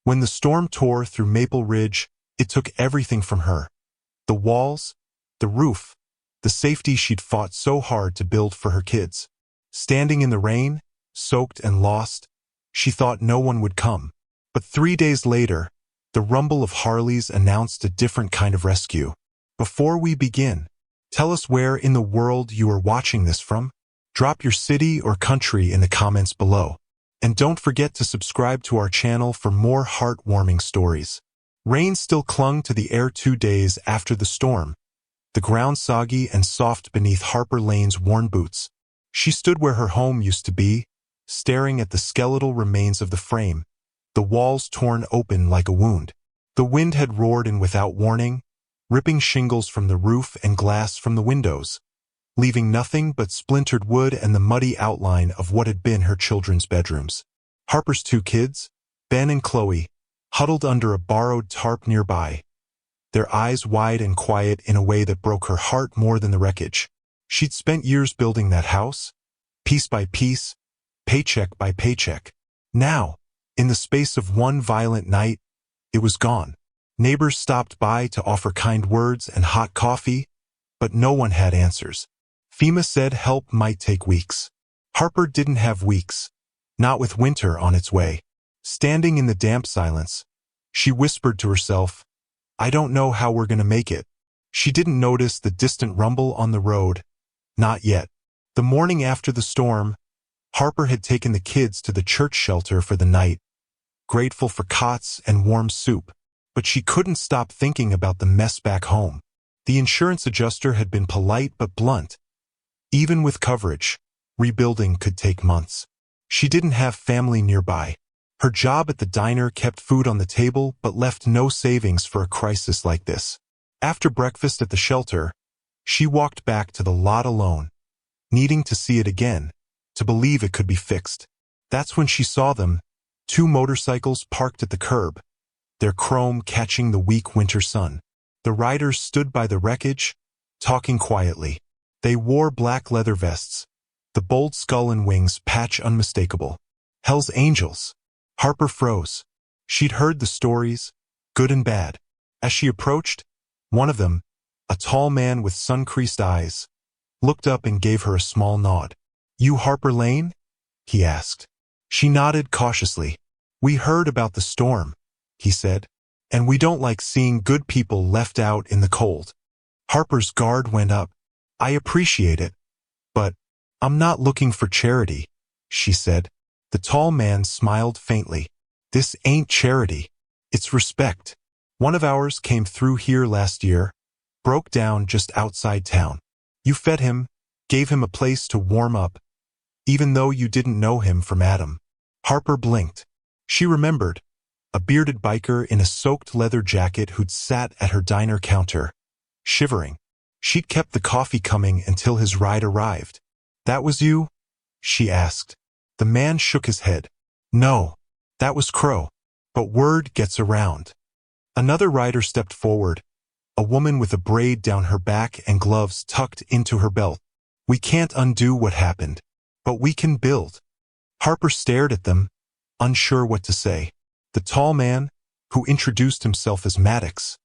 When the storm tore through Maple Ridge, it took everything from her. The walls, the roof, the safety she'd fought so hard to build for her kids. Standing in the rain, soaked and lost, she thought no one would come. But 3 days later, the rumble of Harleys announced a different kind of rescue. Before we begin, tell us where in the world you are watching this from. Drop your city or country in the comments below. And don't forget to subscribe to our channel for more heartwarming stories. Rain still clung to the air 2 days after the storm, the ground soggy and soft beneath Harper Lane's worn boots. She stood where her home used to be, staring at the skeletal remains of the frame, the walls torn open like a wound. The wind had roared in without warning, ripping shingles from the roof and glass from the windows, leaving nothing but splintered wood and the muddy outline of what had been her children's bedrooms. Harper's 2 kids, Ben and Chloe, huddled under a borrowed tarp nearby, their eyes wide and quiet in a way that broke her heart more than the wreckage. She'd spent years building that house, piece by piece, paycheck by paycheck. Now, in the space of one violent night, it was gone. Neighbors stopped by to offer kind words and hot coffee, but no one had answers. FEMA said help might take weeks. Harper didn't have weeks, not with winter on its way. Standing in the damp silence, she whispered to herself, "I don't know how we're going to make it." She didn't notice the distant rumble on the road. Not yet. The morning after the storm, Harper had taken the kids to the church shelter for the night, grateful for cots and warm soup. But she couldn't stop thinking about the mess back home. The insurance adjuster had been polite but blunt. Even with coverage, rebuilding could take months. She didn't have family nearby. Her job at the diner kept food on the table but left no savings for a crisis like this. After breakfast at the shelter, she walked back to the lot alone, needing to see it again, to believe it could be fixed. That's when she saw them, 2 motorcycles parked at the curb, their chrome catching the weak winter sun. The riders stood by the wreckage, talking quietly. They wore black leather vests, the bold skull and wings patch unmistakable. Hell's Angels. Harper froze. She'd heard the stories, good and bad. As she approached, one of them, a tall man with sun-creased eyes, looked up and gave her a small nod. "You Harper Lane?" he asked. She nodded cautiously. "We heard about the storm," he said, "and we don't like seeing good people left out in the cold." Harper's guard went up. "I appreciate it, but I'm not looking for charity," she said. The tall man smiled faintly. "This ain't charity. It's respect. One of ours came through here last year, broke down just outside town. You fed him, gave him a place to warm up, even though you didn't know him from Adam." Harper blinked. She remembered, a bearded biker in a soaked leather jacket who'd sat at her diner counter, shivering. She'd kept the coffee coming until his ride arrived. "That was you?" she asked. The man shook his head. "No, that was Crow. But word gets around." Another rider stepped forward, a woman with a braid down her back and gloves tucked into her belt. "We can't undo what happened, but we can build." Harper stared at them, unsure what to say. The tall man, who introduced himself as Maddox,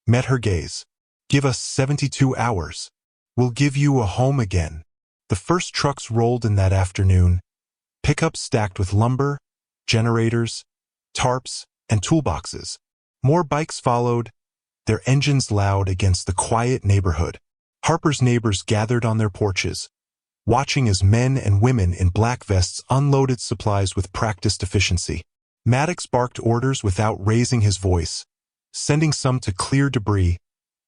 met her gaze. "Give us 72 hours. We'll give you a home again." The first trucks rolled in that afternoon, pickups stacked with lumber, generators, tarps, and toolboxes. More bikes followed, their engines loud against the quiet neighborhood. Harper's neighbors gathered on their porches, watching as men and women in black vests unloaded supplies with practiced efficiency. Maddox barked orders without raising his voice, sending some to clear debris,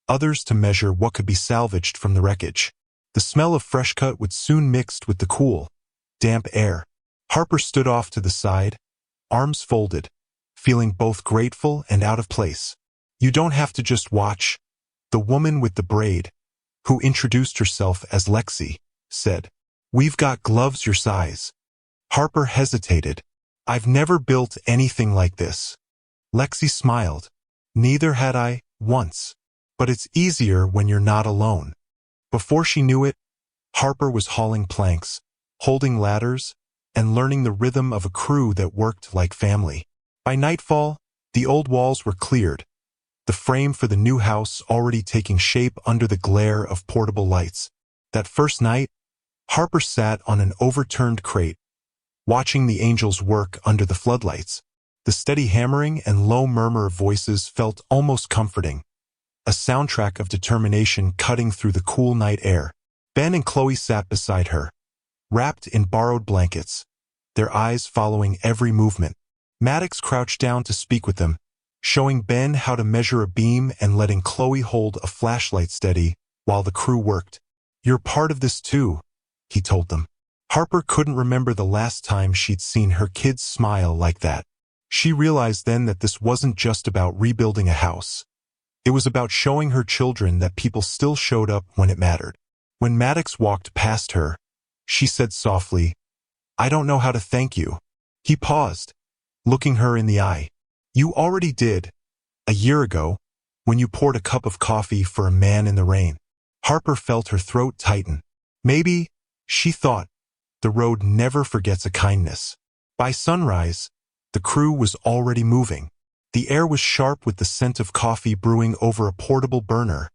others to measure what could be salvaged from the wreckage. The smell of fresh cut would soon mix with the cool, damp air. Harper stood off to the side, arms folded, feeling both grateful and out of place. "You don't have to just watch," the woman with the braid, who introduced herself as Lexi, said. "We've got gloves your size." Harper hesitated. "I've never built anything like this." Lexi smiled. "Neither had I, once. But it's easier when you're not alone." Before she knew it, Harper was hauling planks, holding ladders, and learning the rhythm of a crew that worked like family. By nightfall, The old walls were cleared, the frame for the new house already taking shape under the glare of portable lights. That first night, Harper sat on an overturned crate, watching the angels work under the floodlights. The steady hammering and low murmur of voices felt almost comforting, a soundtrack of determination cutting through the cool night air. Ben and Chloe sat beside her, wrapped in borrowed blankets, their eyes following every movement. Maddox crouched down to speak with them, showing Ben how to measure a beam and letting Chloe hold a flashlight steady while the crew worked. "You're part of this too," he told them. Harper couldn't remember the last time she'd seen her kids smile like that. She realized then that this wasn't just about rebuilding a house. It was about showing her children that people still showed up when it mattered. When Maddox walked past her, she said softly, "I don't know how to thank you." He paused, looking her in the eye. "You already did, a year ago, when you poured a cup of coffee for a man in the rain." Harper felt her throat tighten. Maybe, she thought, the road never forgets a kindness. By sunrise, the crew was already moving. The air was sharp with the scent of coffee brewing over a portable burner,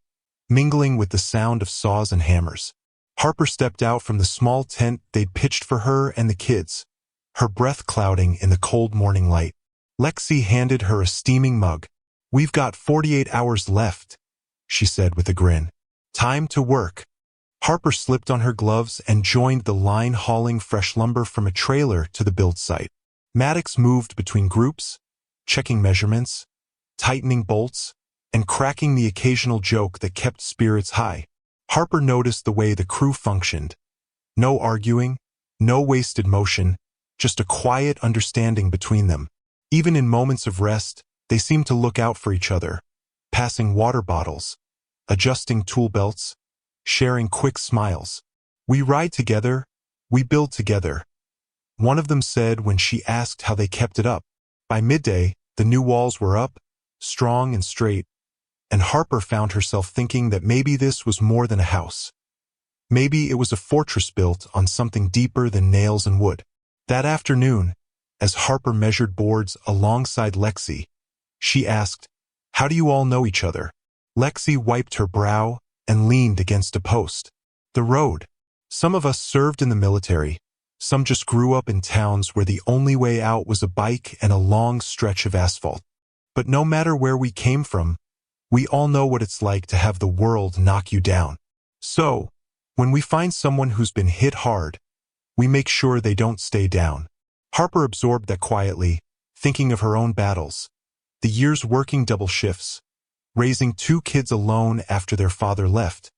mingling with the sound of saws and hammers. Harper stepped out from the small tent they'd pitched for her and the kids, her breath clouding in the cold morning light. Lexi handed her a steaming mug. "We've got 48 hours left," she said with a grin. "Time to work." Harper slipped on her gloves and joined the line hauling fresh lumber from a trailer to the build site. Maddox moved between groups, checking measurements, tightening bolts, and cracking the occasional joke that kept spirits high. Harper noticed the way the crew functioned. No arguing, no wasted motion, just a quiet understanding between them. Even in moments of rest, they seemed to look out for each other, passing water bottles, adjusting tool belts, sharing quick smiles. "We ride together, we build together," one of them said when she asked how they kept it up. By midday, the new walls were up, strong and straight, and Harper found herself thinking that maybe this was more than a house. Maybe it was a fortress built on something deeper than nails and wood. That afternoon, as Harper measured boards alongside Lexi, she asked, "How do you all know each other?" Lexi wiped her brow and leaned against a post. "The road. Some of us served in the military. Some just grew up in towns where the only way out was a bike and a long stretch of asphalt. But no matter where we came from, we all know what it's like to have the world knock you down. So, when we find someone who's been hit hard, we make sure they don't stay down." Harper absorbed that quietly, thinking of her own battles. The years working double shifts, raising 2 kids alone after their father left,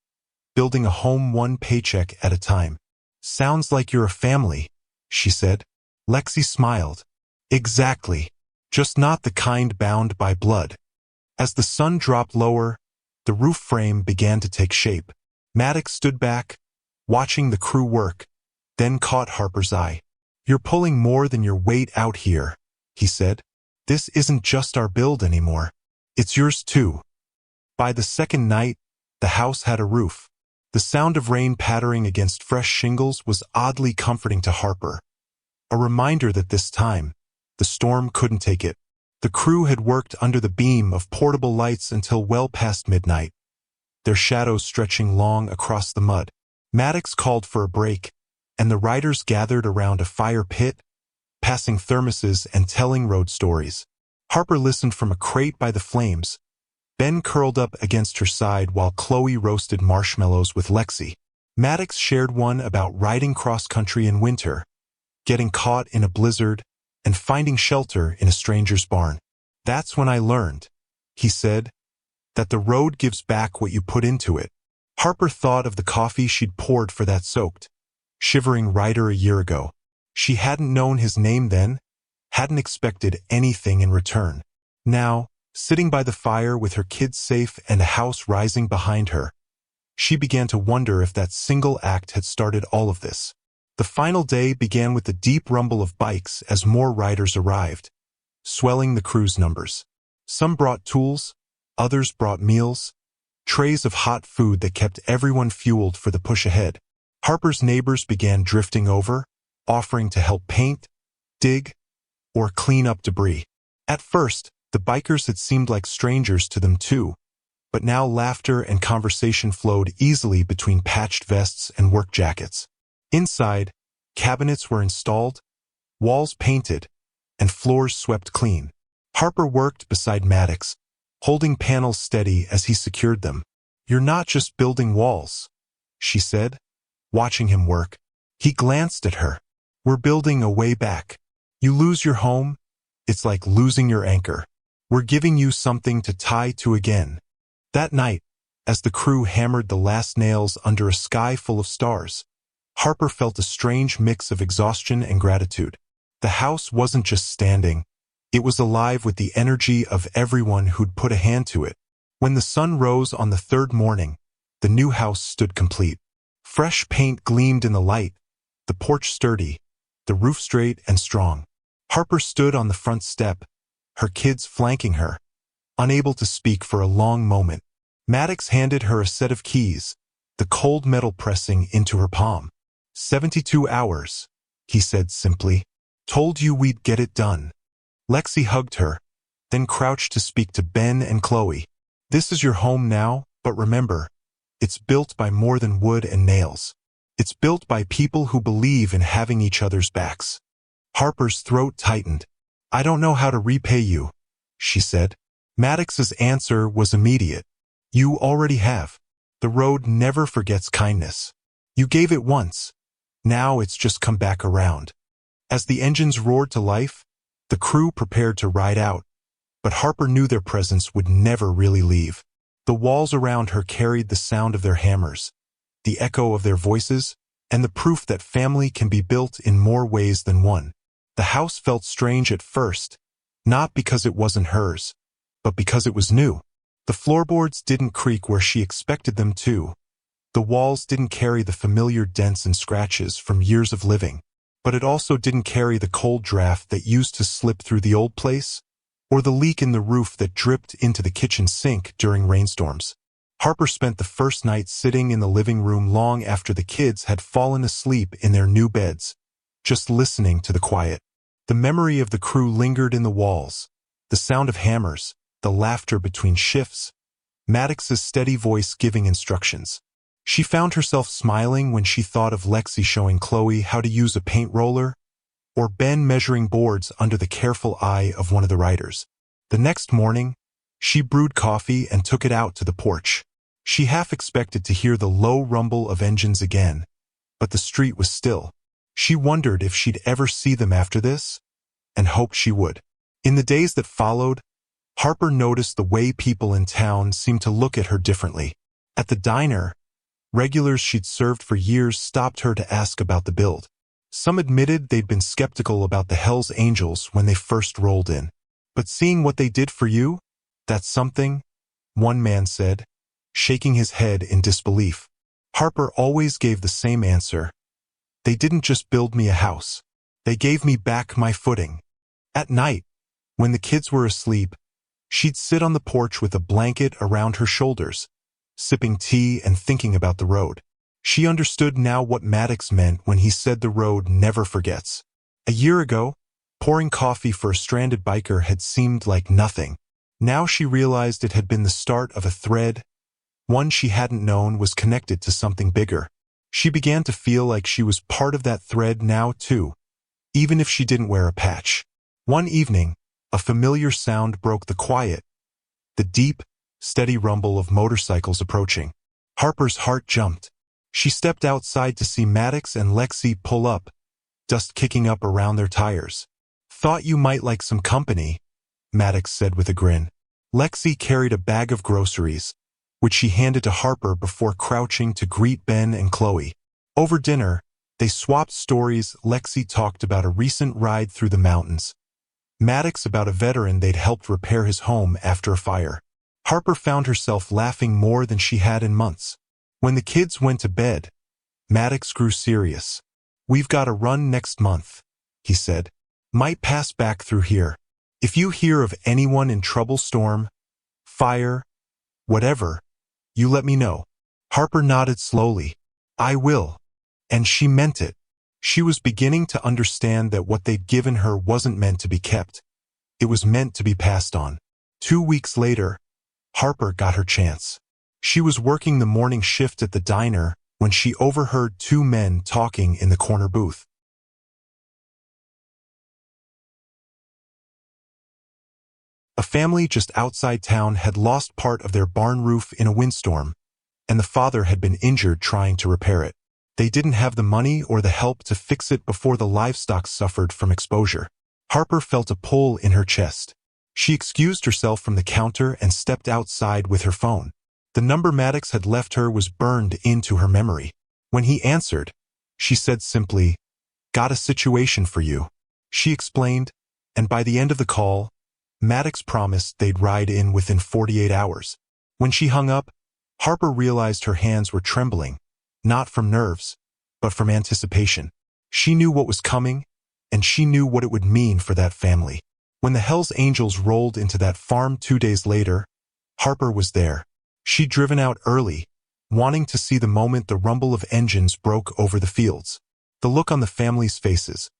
building a home one paycheck at a time. "Sounds like you're a family," she said. Lexi smiled. "Exactly. Just not the kind bound by blood." As the sun dropped lower, the roof frame began to take shape. Maddox stood back, watching the crew work, then caught Harper's eye. "You're pulling more than your weight out here," he said. "This isn't just our build anymore. It's yours too." By the second night, the house had a roof. The sound of rain pattering against fresh shingles was oddly comforting to Harper, a reminder that this time, the storm couldn't take it. The crew had worked under the beam of portable lights until well past midnight, their shadows stretching long across the mud. Maddox called for a break, and the riders gathered around a fire pit, passing thermoses and telling road stories. Harper listened from a crate by the flames. Ben curled up against her side while Chloe roasted marshmallows with Lexi. Maddox shared one about riding cross-country in winter, getting caught in a blizzard, and finding shelter in a stranger's barn. "That's when I learned," he said, "that the road gives back what you put into it." Harper thought of the coffee she'd poured for that soaked, shivering rider a year ago. She hadn't known his name then, hadn't expected anything in return. Now, sitting by the fire with her kids safe and a house rising behind her, she began to wonder if that single act had started all of this. The final day began with the deep rumble of bikes as more riders arrived, swelling the crew's numbers. Some brought tools, others brought meals, trays of hot food that kept everyone fueled for the push ahead. Harper's neighbors began drifting over, offering to help paint, dig, or clean up debris. At first, The bikers had seemed like strangers to them too, but now laughter and conversation flowed easily between patched vests and work jackets. Inside, cabinets were installed, walls painted, and floors swept clean. Harper worked beside Maddox, holding panels steady as he secured them. "You're not just building walls," she said, watching him work. He glanced at her. "We're building a way back. You lose your home, it's like losing your anchor. We're giving you something to tie to again." That night, as the crew hammered the last nails under a sky full of stars, Harper felt a strange mix of exhaustion and gratitude. The house wasn't just standing, it was alive with the energy of everyone who'd put a hand to it. When the sun rose on the third morning, the new house stood complete. Fresh paint gleamed in the light, the porch sturdy, the roof straight and strong. Harper stood on the front step, her kids flanking her, unable to speak for a long moment. Maddox handed her a set of keys, the cold metal pressing into her palm. 72 hours, he said simply. "Told you we'd get it done." Lexi hugged her, then crouched to speak to Ben and Chloe. "This is your home now, but remember, it's built by more than wood and nails. It's built by people who believe in having each other's backs." Harper's throat tightened. "I don't know how to repay you," she said. Maddox's answer was immediate. "You already have. The road never forgets kindness. You gave it once. Now it's just come back around." As the engines roared to life, the crew prepared to ride out, but Harper knew their presence would never really leave. The walls around her carried the sound of their hammers, the echo of their voices, and the proof that family can be built in more ways than one. The house felt strange at first, not because it wasn't hers, but because it was new. The floorboards didn't creak where she expected them to. The walls didn't carry the familiar dents and scratches from years of living, but it also didn't carry the cold draft that used to slip through the old place, or the leak in the roof that dripped into the kitchen sink during rainstorms. Harper spent the first night sitting in the living room long after the kids had fallen asleep in their new beds, just listening to the quiet. The memory of the crew lingered in the walls, the sound of hammers, the laughter between shifts, Maddox's steady voice giving instructions. She found herself smiling when she thought of Lexi showing Chloe how to use a paint roller, or Ben measuring boards under the careful eye of one of the riders. The next morning, she brewed coffee and took it out to the porch. She half expected to hear the low rumble of engines again, but the street was still. She wondered if she'd ever see them after this, and hoped she would. In the days that followed, Harper noticed the way people in town seemed to look at her differently. At the diner, regulars she'd served for years stopped her to ask about the build. Some admitted they'd been skeptical about the Hells Angels when they first rolled in. "But seeing what they did for you, that's something," one man said, shaking his head in disbelief. Harper always gave the same answer. "They didn't just build me a house. They gave me back my footing." At night, when the kids were asleep, she'd sit on the porch with a blanket around her shoulders, sipping tea and thinking about the road. She understood now what Maddox meant when he said the road never forgets. A year ago, pouring coffee for a stranded biker had seemed like nothing. Now she realized it had been the start of a thread, one she hadn't known was connected to something bigger. She began to feel like she was part of that thread now too, even if she didn't wear a patch. One evening, a familiar sound broke the quiet, the deep, steady rumble of motorcycles approaching. Harper's heart jumped. She stepped outside to see Maddox and Lexi pull up, dust kicking up around their tires. "Thought you might like some company," Maddox said with a grin. Lexi carried a bag of groceries, which she handed to Harper before crouching to greet Ben and Chloe. Over dinner, they swapped stories. Lexi talked about a recent ride through the mountains, Maddox about a veteran they'd helped repair his home after a fire. Harper found herself laughing more than she had in months. When the kids went to bed, Maddox grew serious. "We've got a run next month," he said. "Might pass back through here. If you hear of anyone in trouble, storm, fire, whatever, you let me know." Harper nodded slowly. "I will." And she meant it. She was beginning to understand that what they'd given her wasn't meant to be kept. It was meant to be passed on. 2 weeks later, Harper got her chance. She was working the morning shift at the diner when she overheard two men talking in the corner booth. A family just outside town had lost part of their barn roof in a windstorm, and the father had been injured trying to repair it. They didn't have the money or the help to fix it before the livestock suffered from exposure. Harper felt a pull in her chest. She excused herself from the counter and stepped outside with her phone. The number Maddox had left her was burned into her memory. When he answered, she said simply, "Got a situation for you." She explained, and by the end of the call, Maddox promised they'd ride in within 48 hours. When she hung up, Harper realized her hands were trembling, not from nerves, but from anticipation. She knew what was coming, and she knew what it would mean for that family. When the Hells Angels rolled into that farm 2 days later, Harper was there. She'd driven out early, wanting to see the moment the rumble of engines broke over the fields. The look on the family's faces,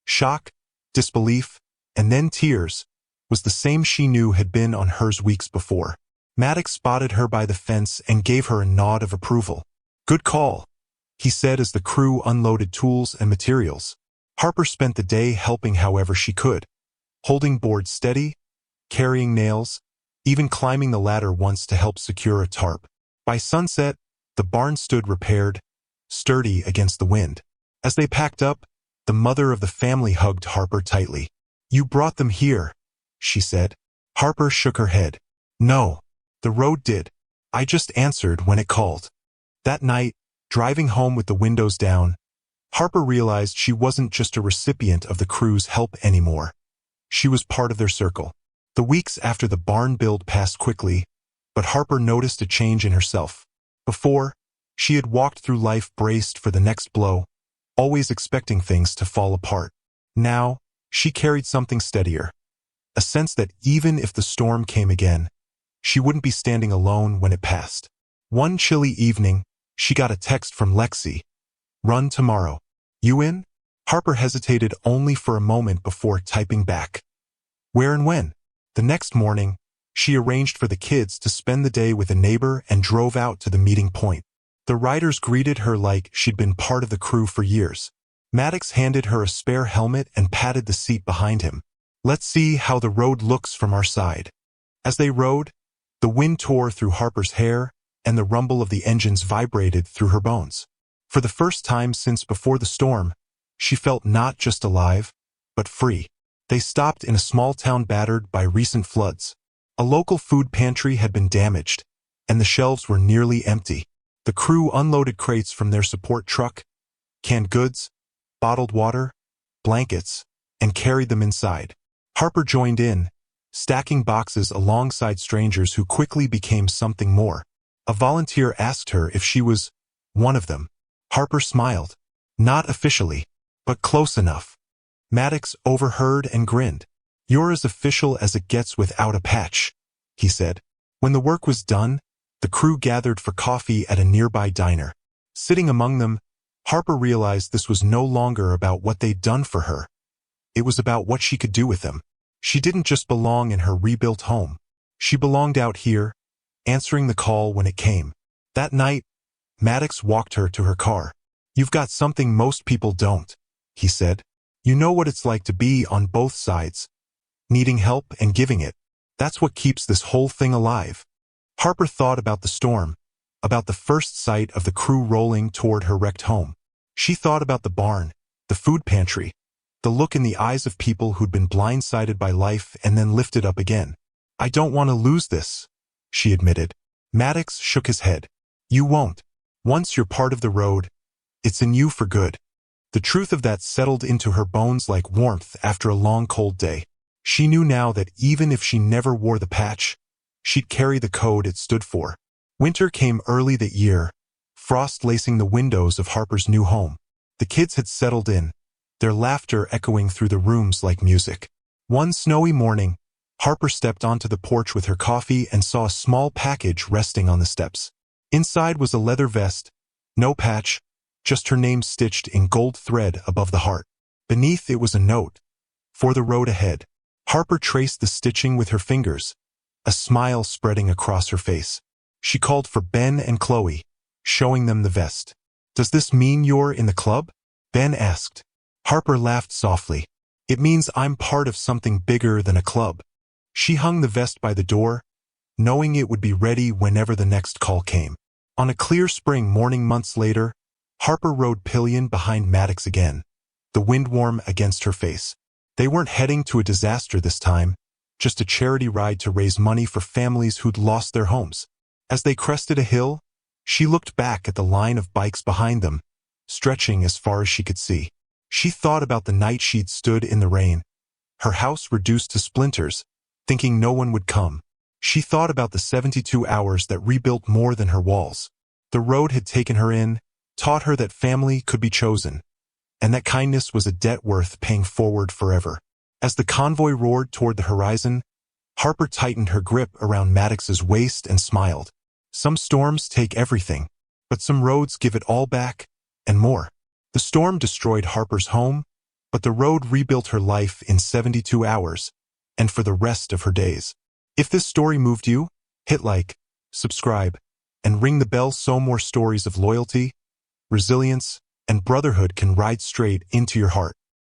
shock, disbelief, and then tears, was the same she knew had been on hers weeks before. Maddox spotted her by the fence and gave her a nod of approval. "Good call," he said as the crew unloaded tools and materials. Harper spent the day helping however she could, holding boards steady, carrying nails, even climbing the ladder once to help secure a tarp. By sunset, the barn stood repaired, sturdy against the wind. As they packed up, the mother of the family hugged Harper tightly. "You brought them here," she said. Harper shook her head. "No, the road did. I just answered when it called." That night, driving home with the windows down, Harper realized she wasn't just a recipient of the crew's help anymore. She was part of their circle. The weeks after the barn build passed quickly, but Harper noticed a change in herself. Before, she had walked through life braced for the next blow, always expecting things to fall apart. Now, she carried something steadier, a sense that even if the storm came again, she wouldn't be standing alone when it passed. One chilly evening, she got a text from Lexi. "Run tomorrow. You in?" Harper hesitated only for a moment before typing back. "Where and when?" The next morning, she arranged for the kids to spend the day with a neighbor and drove out to the meeting point. The riders greeted her like she'd been part of the crew for years. Maddox handed her a spare helmet and patted the seat behind him. "Let's see how the road looks from our side." As they rode, the wind tore through Harper's hair, and the rumble of the engines vibrated through her bones. For the first time since before the storm, she felt not just alive, but free. They stopped in a small town battered by recent floods. A local food pantry had been damaged, and the shelves were nearly empty. The crew unloaded crates from their support truck, canned goods, bottled water, blankets, and carried them inside. Harper joined in, stacking boxes alongside strangers who quickly became something more. A volunteer asked her if she was one of them. Harper smiled. "Not officially, but close enough." Maddox overheard and grinned. "You're as official as it gets without a patch," he said. When the work was done, the crew gathered for coffee at a nearby diner. Sitting among them, Harper realized this was no longer about what they'd done for her. It was about what she could do with them. She didn't just belong in her rebuilt home. She belonged out here, answering the call when it came. That night, Maddox walked her to her car. "You've got something most people don't," he said. "You know what it's like to be on both sides, needing help and giving it. That's what keeps this whole thing alive." Harper thought about the storm, about the first sight of the crew rolling toward her wrecked home. She thought about the barn, the food pantry, the look in the eyes of people who'd been blindsided by life and then lifted up again. "I don't want to lose this," she admitted. Maddox shook his head. "You won't. Once you're part of the road, it's in you for good." The truth of that settled into her bones like warmth after a long cold day. She knew now that even if she never wore the patch, she'd carry the code it stood for. Winter came early that year, frost lacing the windows of Harper's new home. The kids had settled in, their laughter echoing through the rooms like music. One snowy morning, Harper stepped onto the porch with her coffee and saw a small package resting on the steps. Inside was a leather vest, no patch, just her name stitched in gold thread above the heart. Beneath it was a note, "For the road ahead." Harper traced the stitching with her fingers, a smile spreading across her face. She called for Ben and Chloe, showing them the vest. "Does this mean you're in the club?" Ben asked. Harper laughed softly. "It means I'm part of something bigger than a club." She hung the vest by the door, knowing it would be ready whenever the next call came. On a clear spring morning months later, Harper rode pillion behind Maddox again, the wind warm against her face. They weren't heading to a disaster this time, just a charity ride to raise money for families who'd lost their homes. As they crested a hill, she looked back at the line of bikes behind them, stretching as far as she could see. She thought about the night she'd stood in the rain, her house reduced to splinters, thinking no one would come. She thought about the 72 hours that rebuilt more than her walls. The road had taken her in, taught her that family could be chosen, and that kindness was a debt worth paying forward forever. As the convoy roared toward the horizon, Harper tightened her grip around Maddox's waist and smiled. Some storms take everything, but some roads give it all back, and more. The storm destroyed Harper's home, but the road rebuilt her life in 72 hours, and for the rest of her days. If this story moved you, hit like, subscribe, and ring the bell so more stories of loyalty, resilience, and brotherhood can ride straight into your heart.